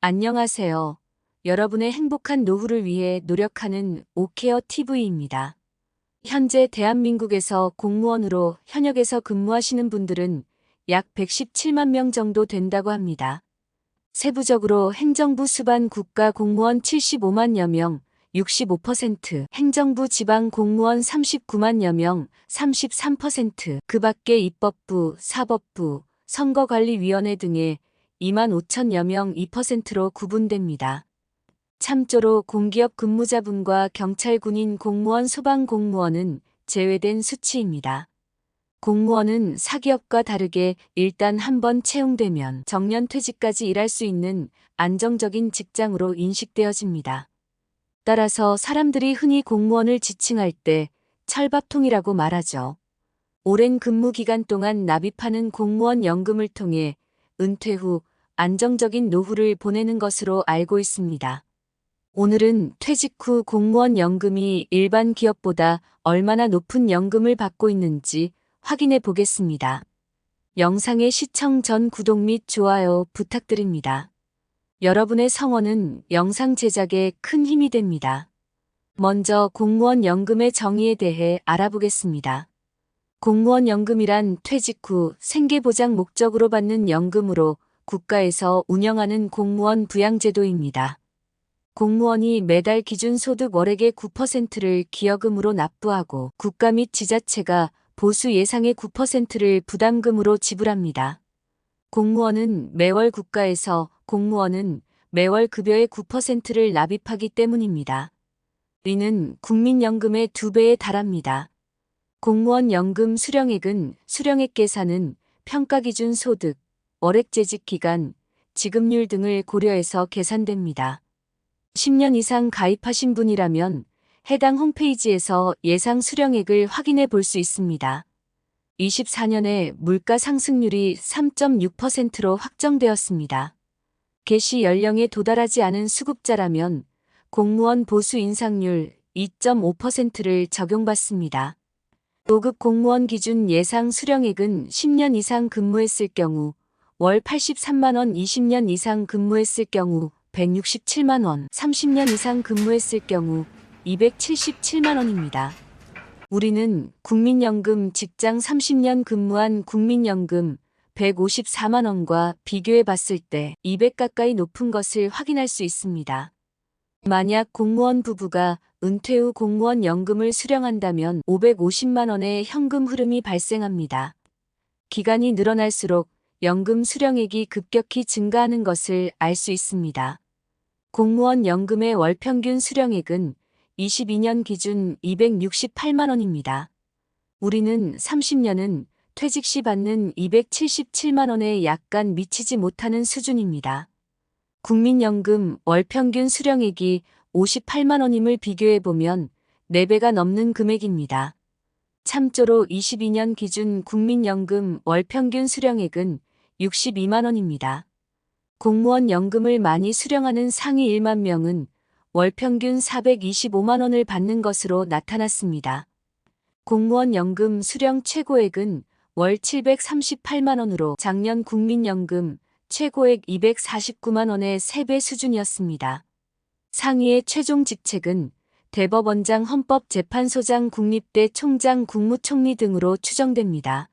안녕하세요. 여러분의 행복한 노후를 위해 노력하는 오케어 TV입니다. 현재 대한민국에서 공무원으로 현역에서 근무하시는 분들은 약 117만 명 정도 된다고 합니다. 세부적으로 행정부 수반 국가 공무원 75만여 명, 65%, 행정부 지방 공무원 39만여 명, 33%, 그 밖에 입법부, 사법부, 선거관리위원회 등의 2만 5천여 명 2%로 구분됩니다. 참조로 공기업 근무자분과 경찰, 군인, 공무원, 소방공무원은 제외된 수치입니다. 공무원은 사기업과 다르게 일단 한번 채용되면 정년퇴직까지 일할 수 있는 안정적인 직장으로 인식되어집니다. 따라서 사람들이 흔히 공무원을 지칭할 때 철밥통이라고 말하죠. 오랜 근무 기간 동안 납입하는 공무원 연금을 통해 은퇴 후 안정적인 노후를 보내는 것으로 알고 있습니다. 오늘은 퇴직 후 공무원 연금이 일반 기업보다 얼마나 높은 연금을 받고 있는지 확인해 보겠습니다. 영상의 시청 전 구독 및 좋아요 부탁드립니다. 여러분의 성원은 영상 제작에 큰 힘이 됩니다. 먼저 공무원 연금의 정의에 대해 알아보겠습니다. 공무원 연금이란 퇴직 후 생계보장 목적으로 받는 연금으로 국가에서 운영하는 공무원 부양제도입니다. 공무원이 매달 기준 소득 월액의 9%를 기여금으로 납부하고 국가 및 지자체가 보수 예상의 9%를 부담금으로 지불합니다. 공무원은 매월 급여의 9%를 납입하기 때문입니다. 이는 국민연금의 2배에 달합니다. 공무원 연금 수령액은 수령액 계산은 평가기준 소득, 월액 재직 기간, 지급률 등을 고려해서 계산됩니다. 10년 이상 가입하신 분이라면 해당 홈페이지에서 예상 수령액을 확인해 볼 수 있습니다. 24년에 물가 상승률이 3.6%로 확정되었습니다. 개시 연령에 도달하지 않은 수급자라면 공무원 보수 인상률 2.5%를 적용받습니다. 5급 공무원 기준 예상 수령액은 10년 이상 근무했을 경우 월 83만 원, 20년 이상 근무했을 경우 167만 원, 30년 이상 근무했을 경우 277만 원입니다. 우리는 국민연금 직장 30년 근무한 국민연금 154만 원과 비교해 봤을 때 200 가까이 높은 것을 확인할 수 있습니다. 만약 공무원 부부가 은퇴 후 공무원 연금을 수령한다면 550만 원의 현금 흐름이 발생합니다. 기간이 늘어날수록 연금 수령액이 급격히 증가하는 것을 알 수 있습니다. 공무원 연금의 월 평균 수령액은 22년 기준 268만 원입니다. 우리는 30년은 퇴직 시 받는 277만 원에 약간 미치지 못하는 수준입니다. 국민연금 월 평균 수령액이 58만 원임을 비교해보면 4배가 넘는 금액입니다. 참조로 22년 기준 국민연금 월 평균 수령액은 62만 원입니다. 공무원 연금을 많이 수령하는 상위 1만 명은 월 평균 425만 원을 받는 것으로 나타났습니다. 공무원 연금 수령 최고액은 월 738만 원으로 작년 국민연금 최고액 249만 원의 3배 수준이었습니다. 상위의 최종 직책은 대법원장, 헌법재판소장, 국립대 총장, 국무총리 등으로 추정됩니다.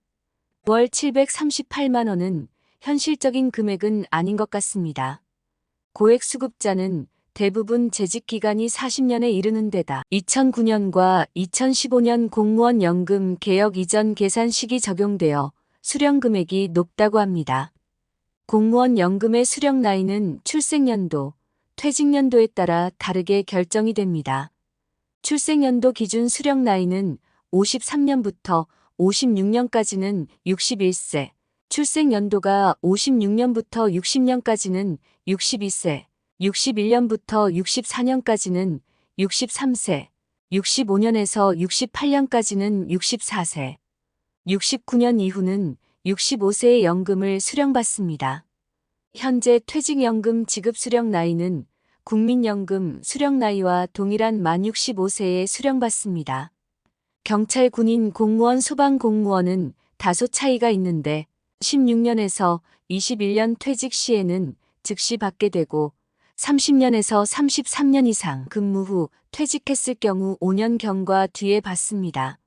월 738만 원은 현실적인 금액은 아닌 것 같습니다. 고액 수급자는 대부분 재직 기간이 40년에 이르는 데다 2009년과 2015년 공무원 연금 개혁 이전 계산 시기 적용되어 수령 금액이 높다고 합니다. 공무원 연금의 수령 나이는 출생연도, 퇴직연도에 따라 다르게 결정이 됩니다. 출생연도 기준 수령 나이는 53년부터 56년까지는 61세, 출생연도가 56년부터 60년까지는 62세, 61년부터 64년까지는 63세, 65년에서 68년까지는 64세, 69년 이후는 65세의 연금을 수령받습니다. 현재 퇴직연금 지급 수령 나이는 국민연금 수령 나이와 동일한 만 65세에 수령받습니다. 경찰, 군인, 공무원, 소방공무원은 다소 차이가 있는데 16년에서 21년 퇴직 시에는 즉시 받게 되고 30년에서 33년 이상 근무 후 퇴직했을 경우 5년 경과 뒤에 받습니다.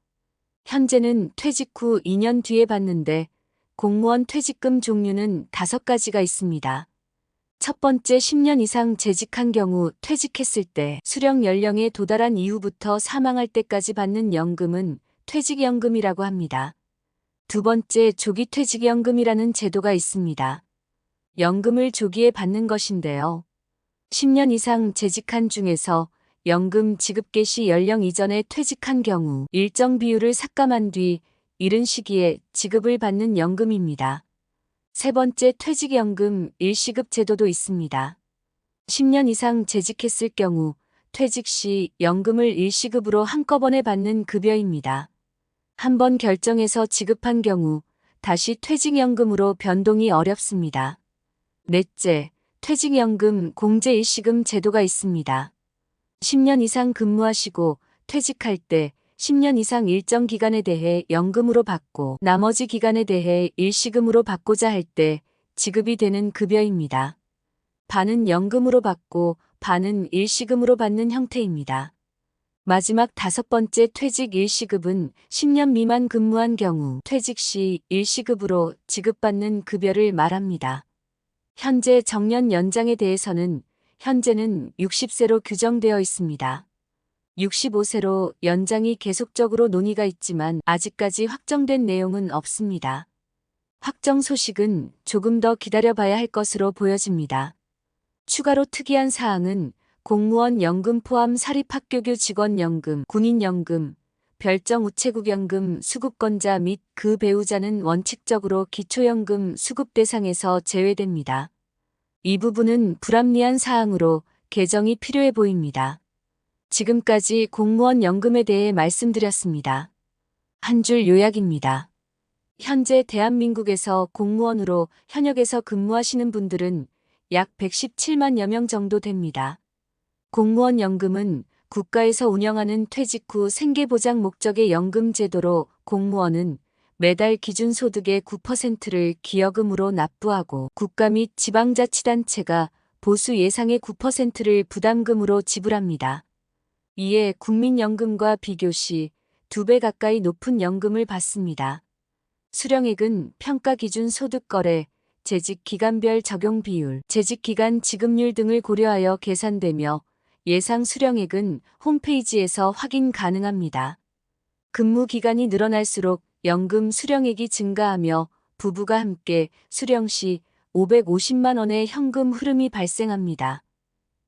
현재는 퇴직 후 2년 뒤에 받는데 공무원 퇴직금 종류는 5가지가 있습니다. 첫 번째, 10년 이상 재직한 경우 퇴직했을 때 수령 연령에 도달한 이후부터 사망할 때까지 받는 연금은 퇴직연금이라고 합니다. 두 번째, 조기퇴직연금이라는 제도가 있습니다. 연금을 조기에 받는 것인데요. 10년 이상 재직한 중에서 연금 지급 개시 연령 이전에 퇴직한 경우 일정 비율을 삭감한 뒤 이른 시기에 지급을 받는 연금입니다. 세 번째, 퇴직연금 일시급 제도도 있습니다. 10년 이상 재직했을 경우 퇴직 시 연금을 일시급으로 한꺼번에 받는 급여입니다. 한 번 결정해서 지급한 경우 다시 퇴직연금으로 변동이 어렵습니다. 넷째, 퇴직연금 공제일시금 제도가 있습니다. 10년 이상 근무하시고 퇴직할 때 10년 이상 일정 기간에 대해 연금으로 받고 나머지 기간에 대해 일시금으로 받고자 할 때 지급이 되는 급여입니다. 반은 연금으로 받고 반은 일시금으로 받는 형태입니다. 마지막 5번째, 퇴직 일시급은 10년 미만 근무한 경우 퇴직 시 일시급으로 지급받는 급여를 말합니다. 현재 정년 연장에 대해서는 현재는 60세로 규정되어 있습니다. 65세로 연장이 계속적으로 논의가 있지만 아직까지 확정된 내용은 없습니다. 확정 소식은 조금 더 기다려봐야 할 것으로 보여집니다. 추가로 특이한 사항은 공무원 연금 포함 사립학교교 직원연금, 군인연금, 별정 우체국연금 수급권자 및 그 배우자는 원칙적으로 기초연금 수급 대상에서 제외됩니다. 이 부분은 불합리한 사항으로 개정이 필요해 보입니다. 지금까지 공무원 연금에 대해 말씀드렸습니다. 한 줄 요약입니다. 현재 대한민국에서 공무원으로 현역에서 근무하시는 분들은 약 117만여 명 정도 됩니다. 공무원 연금은 국가에서 운영하는 퇴직 후 생계보장 목적의 연금 제도로 공무원은 매달 기준소득의 9%를 기여금으로 납부하고 국가 및 지방자치단체가 보수 예상의 9%를 부담금으로 지불합니다. 이에 국민연금과 비교시 2배 가까이 높은 연금을 받습니다. 수령액은 평가기준 소득거래, 재직기간별 적용 비율, 재직기간 지급률 등을 고려하여 계산되며 예상 수령액은 홈페이지에서 확인 가능합니다. 근무 기간이 늘어날수록 연금 수령액이 증가하며 부부가 함께 수령 시 550만 원의 현금 흐름이 발생합니다.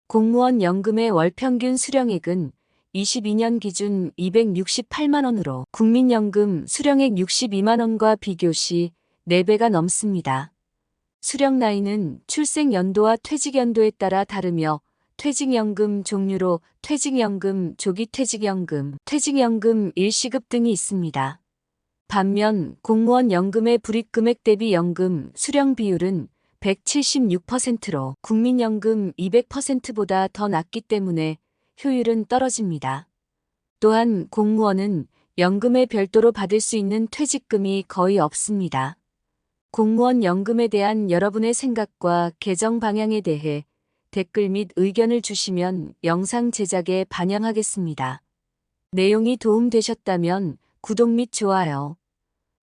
공무원 연금의 월 평균 수령액은 22년 기준 268만 원으로 국민연금 수령액 62만 원과 비교시 4배가 넘습니다. 수령 나이는 출생 연도와 퇴직 연도에 따라 다르며 퇴직연금 종류로 퇴직연금, 조기퇴직연금, 퇴직연금 일시급 등이 있습니다. 반면 공무원 연금의 불입금액 대비 연금 수령 비율은 176%로 국민연금 200%보다 더 낮기 때문에 효율은 떨어집니다. 또한 공무원은 연금에 별도로 받을 수 있는 퇴직금이 거의 없습니다. 공무원 연금에 대한 여러분의 생각과 개정 방향에 대해 댓글 및 의견을 주시면 영상 제작에 반영하겠습니다. 내용이 도움되셨다면 구독 및 좋아요.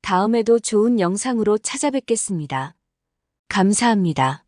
다음에도 좋은 영상으로 찾아뵙겠습니다. 감사합니다.